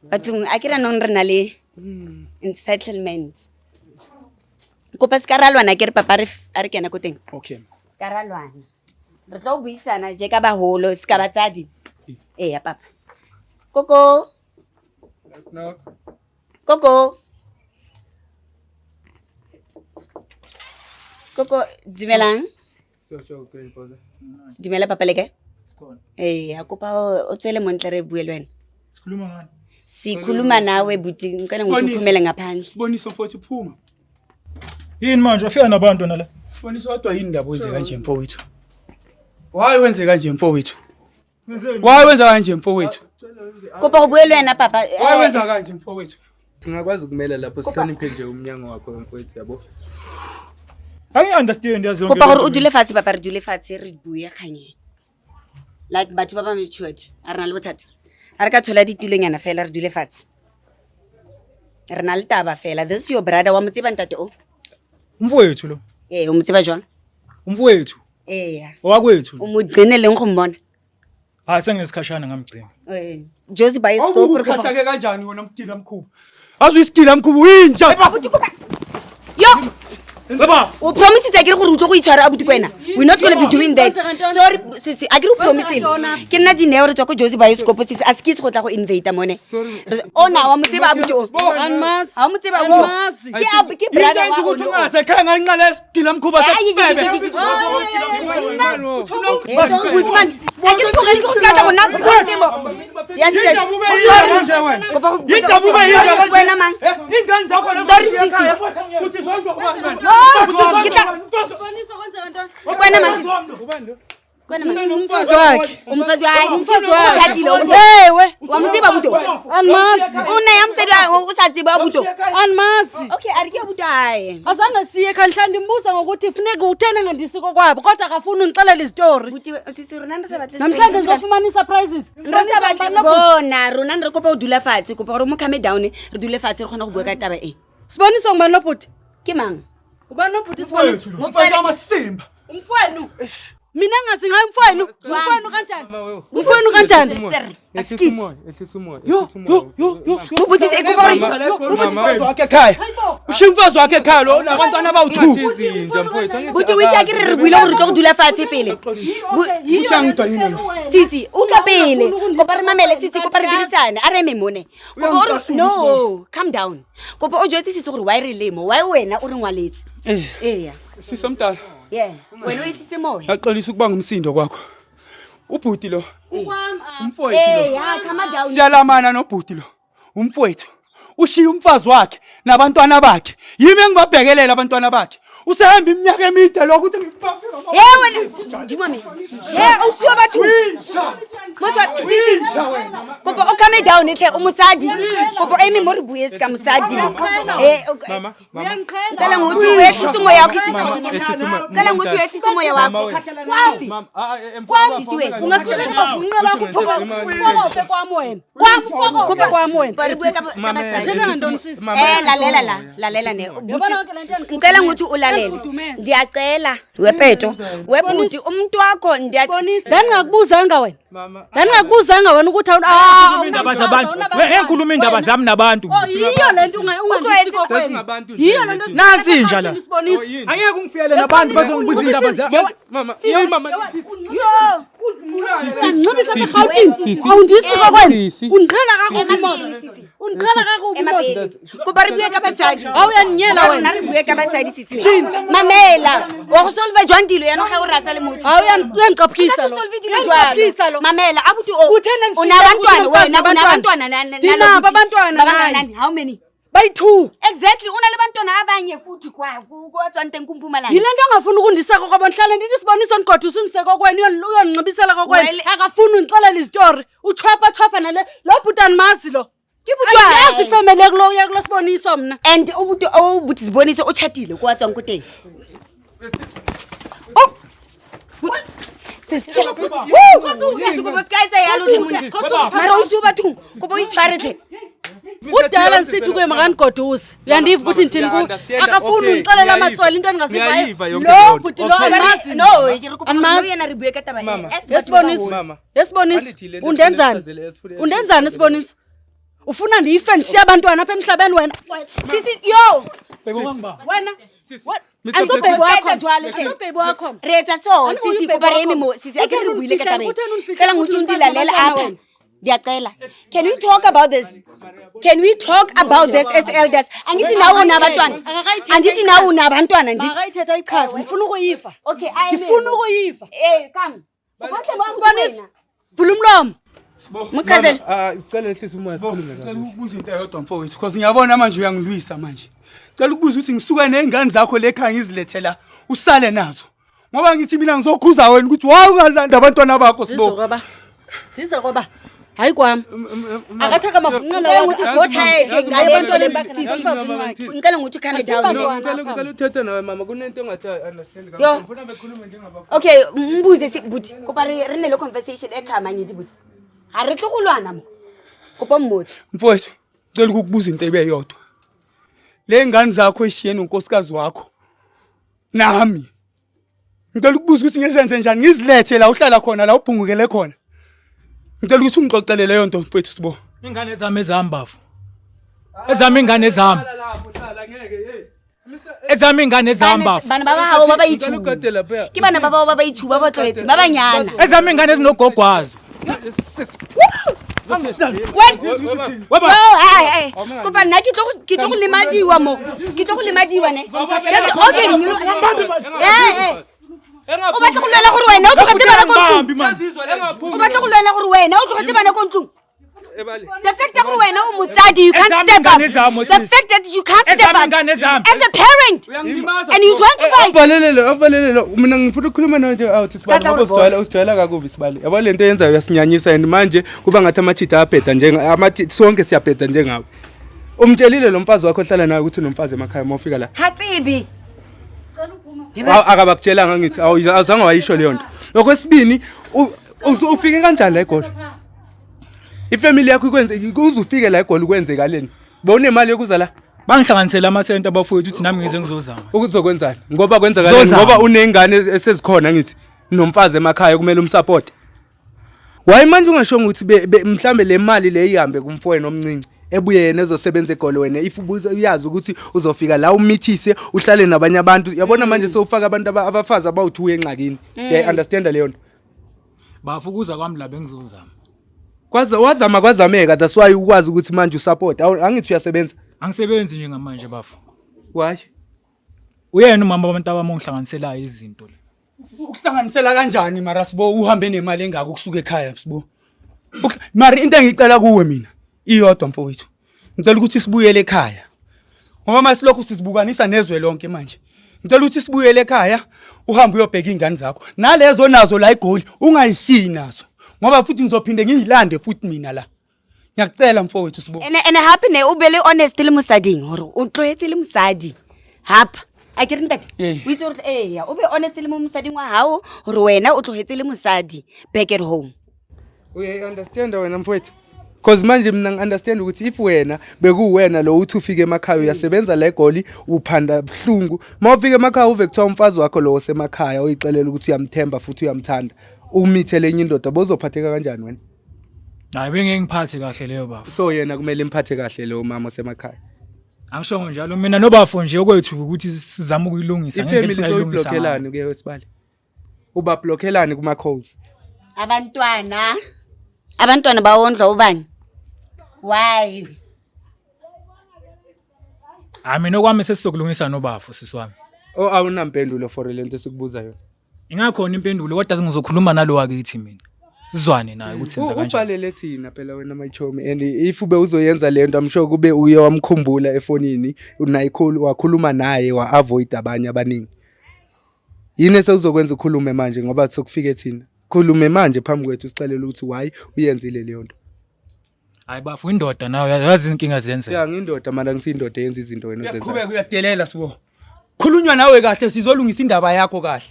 Bathong a kira non re na le entitlement. Kopa skaralwana ke re papa a re kena ko teng. Okay. Skaralwana. Re tlo buisana je ka baholo ska batsadi. Ya papa. Koko. No. Koko. Koko, dumelang. So grandfather. Dumela papa leke. Skon. A kopa o tswele montle re bue le wena. Sikhuluma ngani? Sikhuluma nawe buti ngicela ukuthi uphumele ngaphandle. Sibonisa mfowethu phuma. Yini manje wafika nabantu nala? Sibonisa kodwa yini indaba wenze kanje mfowethu? Why wenze kanje mfowethu? Why wenza kanje mfowethu? Kopa ubue le wena papa. Why wenza kanje mfowethu? Singakwazi ukumela lapho sihloniphe nje umnyango wakho mfowethu yabo. Angi understand yazi Kopa gore o dule fatshe papa re dule fatshe re bue khanye. Like batho ba ba matured. A rena le bothata. A re ka thola ditulonyana fela re dule fatshe. Re na le taba fela. This is your brother wa motseba ntate o. Mfowethu lo. O motseba jwang? Umfowethu. Owakwethu. Umugcine leng go mbona. Hayi sengesikhashana ngamgcina. Josie Bioscope re kopa. Awukhahlake kanjani wena mdila mkhubu? Azwi isidila mkhubu winja. Yo. Baba, o promise ke re gore o tlo go itshwara abuti kwena. We not going to be doing that. Sorry sisi, a ke re promise. Ke nna dineo re tswa go Josie Bioscope sisi, a skits go tla go invite mone. Ona wa motseba abuti o. Anmas. Ha motseba abuti. Ke brother wa o. Ngase khanga nqala isidila mkhubu asebebe. Ke re tlogele go ska tla go nna photemo. Yes. Sorry. Yitabuba yini kwena mang? Ingane zakho la. Sorry sisi. Uthi zonke ubani. Kwena manje. Kwena manje. Umfazi wakhe. Umfazi wakhe. Umfazi wakhe. Chatile. Ewe. Wamutsiba buto. Anmazi. Una yamsedi usatsiba buto. Anmazi. Okay, arike buto hayi. Azange siye khanhla ndimbuza ngokuthi ufuneka uthene ngendisiko kwabo kodwa akafuni ungixelela istory. Buti sisi rona ndisabatle. Namhlanje ngizofumana surprises. Ndisabatle bona rona ndire kopa o dula fatshe kopa gore mo calm down re dule fatshe re khona go bua ka taba e. Siboniso ngibani lo bhuti? Ke mang? Ubani lo bhuti siboniso? Umfazi amasimba. Umfowenu. Mina ngazi ngayo umfowenu. Umfowenu kanjani? Umfowenu kanjani? Yo. Ubuthi ekubori. Umfazi wakhe ekhaya. Ushimfazi wakhe ekhaya lo nabantwana bawu2. Izinja mfowethu. Buthi witsa ke re buile gore tlo dula fatshe pele. Ushangidwa yini lo? Sisi, uka pele. Kopa re mamele sisi kopa re dirisane. A re memone. Kopa no, calm down. Kopa o jwetse sisi gore why re lemo? Why wena o re ngwaletse? Ya. Sisomdala. Yeah. Wena uyihlise moya. Yaqalisa ukuba ngumsindo kwakho. Ubhuti lo. Umfowethu lo. Ya, calm down. Siyalamana nobhuti lo. Umfowethu. Ushiya umfazi wakhe nabantwana bakhe. Yimi engibabhekelela abantwana bakhe. Usehamba iminyaka emide lokho ukuthi ngibaphe. Wena, ndimame. Usuwa bathu. Motho sisi. Kopa o calm down ehle umusadi. Kopa emi mo re buye ska musadi. Mama. Ngicela ngokuthi wehlise umoya wakho sisi. Ngicela ngokuthi wehlise umoya wakho. Kwazi. Kwazi siwe. Ungasikela kufunqela ukuphuka ufokofe kwami wena. Kwami wena. Bari buye ka basadi. Njena ngantoni sisi? Lalela ne. Ngicela ngokuthi ulalele. Ndiyacela wepeto. Webuthi umuntu wakho ndiyabonisa. Ndangakubuzanga wena. Mama. Ndangakubuzanga wena ukuthi indaba zabantu. Engikhuluma indaba zami nabantu. Yiyo lento ungandisiko kwena. Yiyo lento nansi inja la. Angeke ungifiyele nabantu bazongibuza indaba zami. Mama. Yo. Ngicebisa eGauteng. Awundisiko kwena. Undiqhala kakubi. Undiqhala kakubi. Kopa re buye ka basadi. Awuyaninyela wena. Re buye ka basadi sisi. Mamela. Wa go solve jwang dilo yana ga o rasa le motho. Awuyangiqaphisa lo. Solve lo. Mamela abuti o. Una abantwana wena una abantwana Dina abantwana nani? How many? Bayi2. Exactly una le bantwana abanye futhi kwa tswanteng kuMpumalanga. Yilento angafuni ukundiseka kwabo nhlala ndithi sibonisa ongodwa usuniseka kwena uyangcibisela kwena. Akafuni ungixelela istory. Uchwapha nale lo bhutani mazi lo. Yazi family kulo yakulo siboniso mina. And ubuthi sibonise ochatile kwatswang kuteng. Sisi kuba skaitsa yalo lemuna. Mara usuba thu kuba itshwaretse. Udala nsithi kuye makangodusi. Uyandiva ukuthi ngithini ku akafuni ungixelela amatswala into engazivayo. Lo bhuti lo amazi no yena re buye ka taba e. Yesiboniso. Undenzani? Undenzani siboniso? ufuna ndiyife ndishiya abantwana apha emhlabeni wena sisi yo wena Mr. andizobhebi wakho jwalo ke. andizobhebi wakho Retsa so sisi kopa re mo sisi akere re buile ka tabeng. Tsela nguthi undilalela apha. Ndiyacela. Can we talk about this? Can we talk about this as elders? Angithi nawe unabantwana. Andithi nawe unabantwana ndithi. akayithetha ichaza ndifuna ukuyiva Okay, ndifuna ukuyiva come. Ubahle sibonisa vula umlomo Mkhazeli. Cela lehlisa umoya sikhulume Ngicela ukubuza into eyodwa mfowethu because ngiyabona manje uyangilwisa manje. Ngicela ukubuza ukuthi ngisuka nezingane zakho lekhaya ngizilethela usale nazo. Ngoba ngithi mina ngizokhuza wena ukuthi wawungalanda abantwana bakho sibo. size koba hayi kwami akathaka mafunqela Ngicela ukuthi go tired ngale nto le ngicela ukuthi calm down. Ngicela uthethe nawe mama kunento engathi understand Yo. ngifuna bekhulume njengaba. Okay, mbuze sibuthi. Kopa re ne le conversation ekhama ngithi buthi. Ha re tlo go lwana mo. Kopa mmothi. Mfowethu, ngicela ukukubuza into ebeyodwa. Le ngane zakho eshiyeni unkosikazi wakho. Nami. Ngicela ukubuza ukuthi ngizenze njani ngizilethe la uhlala khona la ubhungukele khona. Ngicela ukuthi ungixoxele leyo nto mfowethu sibo. Ingane zami ezambafu. Ezami ingane zami. Ezami ingane ezambafu. Bana baba hawo baba Ngicela ithu. ukade lapha. Ke bana baba baba ithu baba tlwetse baba nyana. Ezami ingane ezinogogwazo. Oh, ai. Kopa nna ke tlo go lemadiwa mo. Ke tlo go lemadiwa ne. Okay. O batla go lwela gore wena o tlogetse bana ko ntlong. O batla go lwela gore wena o tlogetse bana ko ntlong. The fact that wena o motsadi you can't step up. The fact that you can't step up as a parent and you trying to fight. Avalelelo mina ngifuna ukukhuluma nawe nje awuthi sibali ngoba usijwayela kakubi sibali yabo lento yenzayo yasinyanyisa and manje kuba ngathi amathitha abheda amathitha sonke siyabheda njengawe umtshelile lo mfazi wakho ohlala naye ukuthi unomfazi emakhaya mawufika la Hatsibi. akabakutshelanga ngithi awuzange wayisho leyo nto okwesibini ufike kanjani la eGoli ifamily yakho ikwenze uzufike la eGoli kwenzekaleni bawunemali yokuza la Bangihlanganisela amasenta abafowethu ukuthi nami ngize ngizozama. ukuzokwenzani ngoba kwenzakaleni ngoba unengane esezikhona ngithi nomfazi emakhaya kumele umsupport why manje ungashonga ukuthi mhlambe le mali le ihambe kumfowenu omncinci ebuye yena ezosebenza eGoli wena if uyazi ukuthi uzofika la umithise uhlale nabanye abantu yabona manje sewufaka abantu abafazi abawu2 enxakini understand leyo nto Bafukuza kwami la bengizozama. wazama kwazameka that's why ukwazi ukuthi manje usupport angithi uyasebenza Angisebenzi nje ngamanje bafu. why Uyena umama abantu abamongihlanganiselayo izinto le. Ukuhlanganisela kanjani mara sibo uhambe nemali engaka ukusuka ekhaya sibo. Mari into engicela kuwe mina iyodwa mfowethu. Ngicela ukuthi sibuyele ekhaya. Ngoba masilokhu sizibukanisa nezwe lonke manje. Ngicela ukuthi sibuyele ekhaya uhambe uyobheka ingane zakho. Nalezo nazo la eGoli ungayishiyi nazo. Ngoba futhi ngizophinde ngiyilande futhi mina la. Ngiyacela mfowethu sibo. And happy ne o bele honest le mosading hore o tlwetse le mosadi. Hapa. I didn't that. We sort ya o be honest le mosading wa hao hore wena o tlogetse le mosadi back at home. We understand wena mfowethu because manje mina ngiunderstand ukuthi if wena bekuwena lo uthi ufike emakhaya uyasebenza la eGoli uphanda buhlungu mawufika emakhaya uve kuthiwa umfazi wakho lo osemakhaya uyixelela ukuthi uyamthemba futhi uyamthanda umithele enye indoda bozophatheka kanjani wena Hayi bengengiphathe kahle leyo bafu. so yena kumele imphathe kahle lo mama osemakhaya Angisho njalo mina nobafo nje okwethu ukuthi sizama ukuyilungisa ngendlela singayilungisa. Ifamily kuye wesibali uba blockelani kuma calls Abantwana bawondla ubani? Why? Mina kwami sesizokulungisa nobafo siswami. awunampendulo for lento sikubuza yona Ingakhona impendulo kodwa ngizokhuluma nalo wakithi mina. Sizwane naye ukuthi senza kanjani. ubhalele thina phela wena mayichomi and if ube uzoyenza lento amsho kube uye wamkhumbula efonini unayikhulu wakhuluma naye wa avoid abanye abaningi yini sewuzokwenza ukhulume manje ngoba sekufike thina khulume manje phambi kwethu sixelela ukuthi why uyenzile leyo nto Hayi bafu indoda nawe yazi inkinga zenze. ya ngindoda mara ngisindoda yenza izinto wena uzenza Uyakhubeka uyadelela sibo. Khulunywa nawe kahle sizolungisa indaba yakho kahle.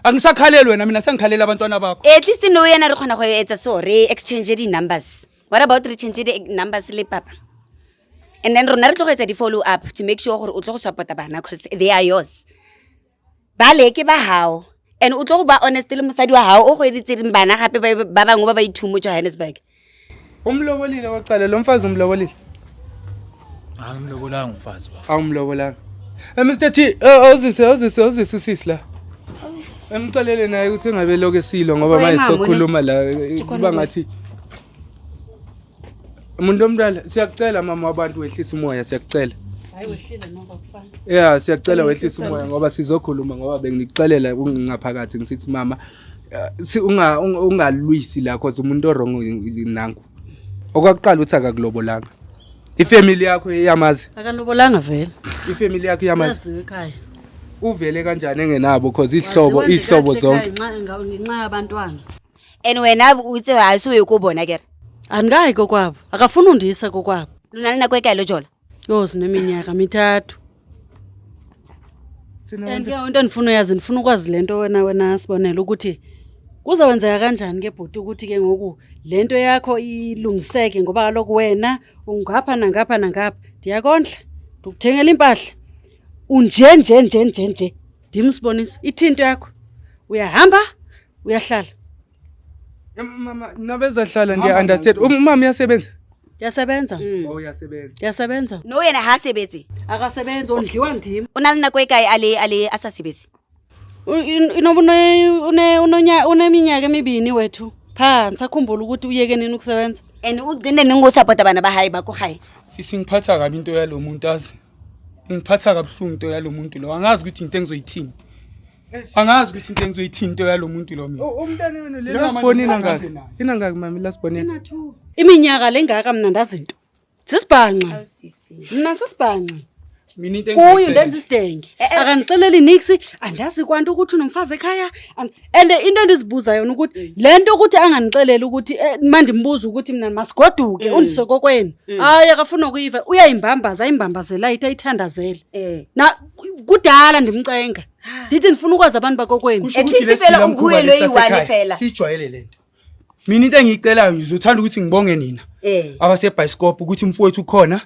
Angisakhalelwe wena mina sengikhalela abantwana bakho. At least no yena re khona go etsa so re exchange di numbers. What about re change the numbers le papa? And then rona re tlo go etsa di follow up to make sure gore o tlo go support bana because they are yours. Bale ke ba hao and o tlo go ba honest le mosadi wa hao o go editse bana gape ba bangwe ba ithumo Johannesburg. Umlobolile waqala lo mfazi umlobolile. Hayi ngimlobolanga umfazi baba. Awumlobolanga. Mr T, awuzise sisi la. Emcelele naye ukuthi engabe lokho esilo ngoba manje sokhuluma la kuba ngathi umuntu omdala siyakucela mama wabantu wehlisa umoya siyakucela. Hayi wehlile noma kufana. Yeah, siyakucela wehlisa umoya ngoba sizokhuluma ngoba bengikucelela ungaphakathi ngisithi mama ungalwisi la cause umuntu orong nangu. Okwakuqala uthi akakulobolanga. Ifamily yakho iyamazi. Akalobolanga vele. Ifamily yakho iyamazi. Yaziwe ekhaya. Uvele kanjani engenabo cause ihlobo zonke. Ngenxa yabantwana. And wena uthi ayisuye kubona ke. Andikayi kokwabo. Akafuna undisa kokwabo. Lunalina kwekaya lo Jola. Yo sineminyaka 3. And ke into endifuna yazi ndifuna ukwazi lento wena sibonela ukuthi kuzawenzeka kanjani ke bhuti ukuthi ke ngoku lento yakho ilungiseke ngoba kaloku wena ungapha nangapha ndiyakondla ndikuthengela impahla unje ndimsiboniso ithinto yakho uyahamba uyahlala Mama nabezahlala ndiya understand umama uyasebenza yasebenza uyasebenza No yena hasebetse. akasebenza ondliwa ndim Unalina kwekaya ale asasebetse. uneminyaka emibini wethu phansi akhumbula ukuthi uyeke nini ukusebenza And ugcine ningosupport abana bahayi bakho hayi. Sisi ngiphatha kabi into yalomuntu azi. Ngiphatha kabuhlungu into yalomuntu lo. Angazi ukuthi into engizoyithini. Angazi ukuthi into engizoyithini into yalomuntu lo mina. Umntana wena lasibonina ngakho inangaki mama lasibonina iminyaka lengaka mina ndazinto sisibhanqa mina sisibhanqa Mina into kuyo ndenza isidenge akanixeleli nix andazi kwanto ukuthi unomfazi ekhaya and into endizibuza yona ukuthi lento ukuthi anganixeleli ukuthi manje imbuza ukuthi mina masigoduke undise kokweni hayi akafuna ukuyiva uyayimbambaza ayimbambazela ayithandazele na kudala ndimcenga ndithi ndifuna ukwazi abantu bakokweni At least phela unguye lo yiwani phela. Sijwayele lento. Mina into engicelayo ngizothanda ukuthi ngibonge nina. Abase bioscope ukuthi mfowethu ukhona.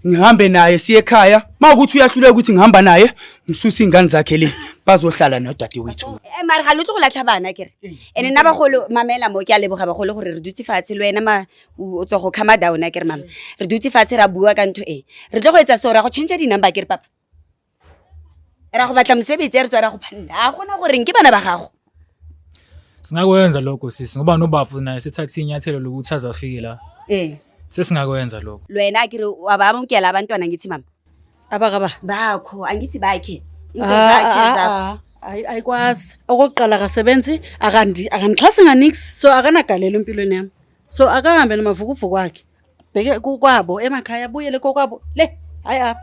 Ngihambe naye siye ekhaya. Mawukuthi uyahluleka ukuthi ngihamba naye, ngisusa ingane zakhe le bazohlala nodade wethu. Mara ga lutho go latlha bana kere. Ene nna bagolo mamela mo ke a leboga bagolo gore re dutse fatshe le wena ma o tswa go khama down kere mama. Re dutse fatshe ra bua ka ntho e. Re tlo go etsa so ra go change di number kere papa. Ra go batla mosebetsi re tswa ra go phanda gona gore nke bana ba gago. Singakwenza lokho sisi ngoba nobafu naye sethathe inyathelo lokuthi azafike la. Sesingakwenza lokho. Lwena akire abamukela abantwana ngithi mama. abakaba Bakho angithi bakhe. Into zakhe zakho. ayikwazi okokuqala akasebenzi akanixhasi nganix so akanagalelo empilweni yami so akahambe namavukuvuku kwakhe bheke kwabo emakhaya buyele kokwabo le hayi apha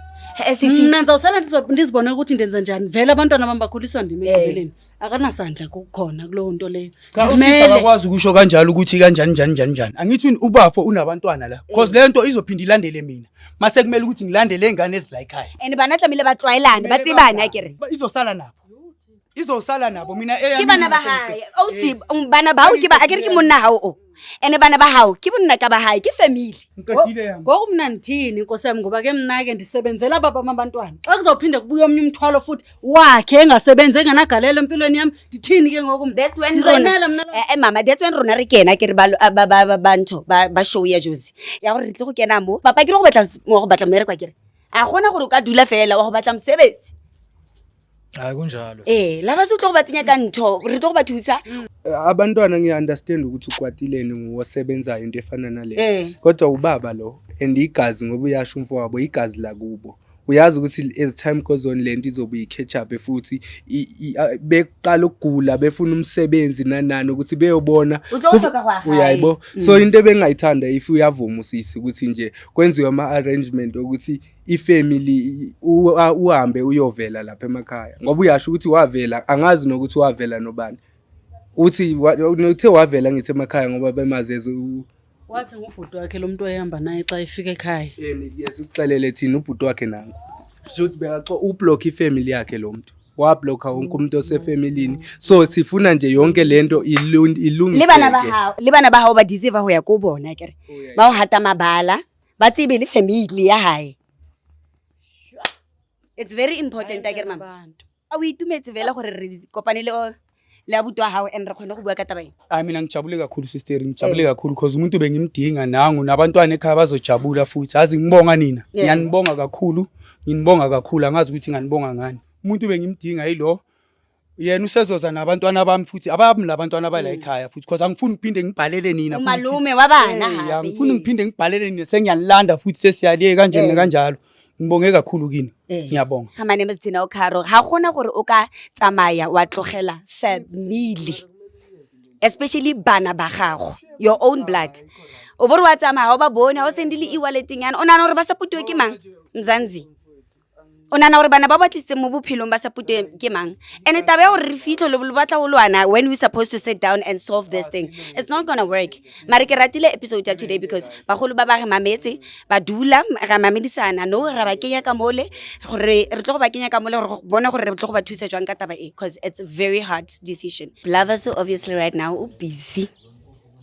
Sisi mina ndizawusala ndizibone ukuthi ndenza njani vele abantwana bami bakhuliswa ndim egqibeleni akanasandla kukhona kulowo nto leyo Simele akwazi ukusho kanjalo ukuthi kanjani. Angithi ubafo unabantwana la. Because lento izophinda ilandele mina. Mase kumele ukuthi ngilandele ingane ezila ekhaya. and bana tlamile ba tlwaelane ba tsebana akere. Izosala nabo mina Ke bana ba hae. O si bana ba o ke ba akere ke monna hao o. Ene bana ba hao ke bonna ka ba hae ke family. Ngqedile yami. ngoku mna ndithini inkosi yami ngoba ke mna ke ndisebenzela baba abantwana xa kuzawuphinda kubuya omnye umthwalo futhi wakhe engasebenzi enganagalelo empilweni yami ndithini ke ngoku That's when ndizayimela mna mama that's when rona re kena ke re ba ntho ba show ya Jozi ya gore re tle go kena mo papa ke re go batla mmereko ke re a gona gore o ka dula fela wa go batla mosebetsi Hayi kunjalo. la ba se tlo go ba tsenya ka ntho re tlo go ba thusa abantwana ngiunderstand ukuthi ukwatilene ngosebenzayo into efana nale kodwa ubaba lo and igazi ngoba uyasho umfowabo igazi la kubo uyazi ukuthi as time goes on lento izobe i-catch up futhi beqala ukugula befuna umsebenzi nanani ukuthi beyobona uyayibo so into ebengayithanda if uyavuma usisi ukuthi nje kwenziwe ama-arrangement ukuthi ifamily uhambe uyovela lapha emakhaya ngoba uyasho ukuthi wavela angazi nokuthi wavela nobani uthi uthe wavela ngithi emakhaya ngoba bemazeze wathi ngubhuti wakhe lo muntu ehamba naye xa efika ekhaya yesikuxelele thina ubhuti wakhe nangu should bekaxo ublock ifamily yakhe lo muntu wablocka wonke umuntu osefamilini so sifuna nje yonke lento ilungiseke le bana ba hao ba deserve ho ya go bona kere ba o hata mabala ba tsebe le family ya hae. It's very important akere mama. A o itumetse vela gore re kopane le abuti wa gago and re kgone go bua ka tabaeng. mina ngijabule kakhulu sister ngijabule kakhulu because umuntu bengimdinga nangu nabantwana ekhaya bazojabula futhi azi ngibonga nina ngiyanibonga kakhulu angazi ukuthi nganibonga ngani umuntu bengimdinga yilo yena usezoza nabantwana bami futhi abami labantwana abala ekhaya futhi because angifuni ngiphinde ngibhalele nina futhi Umalume wabana ha ngifuni ngiphinde ngibhalele nina sengiyanilanda futhi sesiyaliye kanjeni kanjalo ngibonge kakhulu kini ngiyabonga. My name is Dineo Caro. Ga gona gore o ka tsamaya wa tlogela family, especially bana ba gago, your own blood. O bore wa tsamaya o ba bone o sendile e-walleting yana o nana gore ba saputiwe ke mang Mzansi, o nana gore bana ba batlisitse mo bophelong ba saputiwe ke mang. And tabe gore re fitlho le batla go lwana when we supposed to sit down and solve this thing, it's not gonna work. Mare ke ratile episode ya today because bagolo ba re mametse ba dula ra mamedisana no ra ba kenya ka mole gore re tlo go ba kenya ka mole gore bona gore re tlo go ba thusa jwang ka taba e because it's a very hard decision. Lovers obviously right now o busy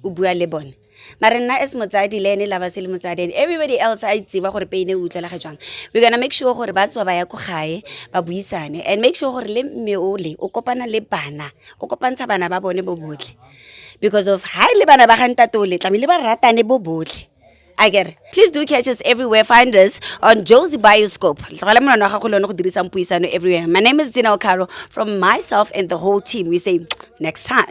o bua le bone mare nna as motsadi le ene lava se le motsadi and everybody else a itseba gore peine o utlwela ga jwang. We're gonna make sure gore ba tswa ba ya go gae ba buisane and make sure gore le mme ole o kopana le bana o kopantsha bana ba bone bo botle because of ha le bana ba ga ntatole tlamile ba ratane bo botle. I get it. Please do catch us everywhere. Find us on Josie Bioscope. Everywhere. My name is Dineo Caro. From myself and the whole team, we say next time.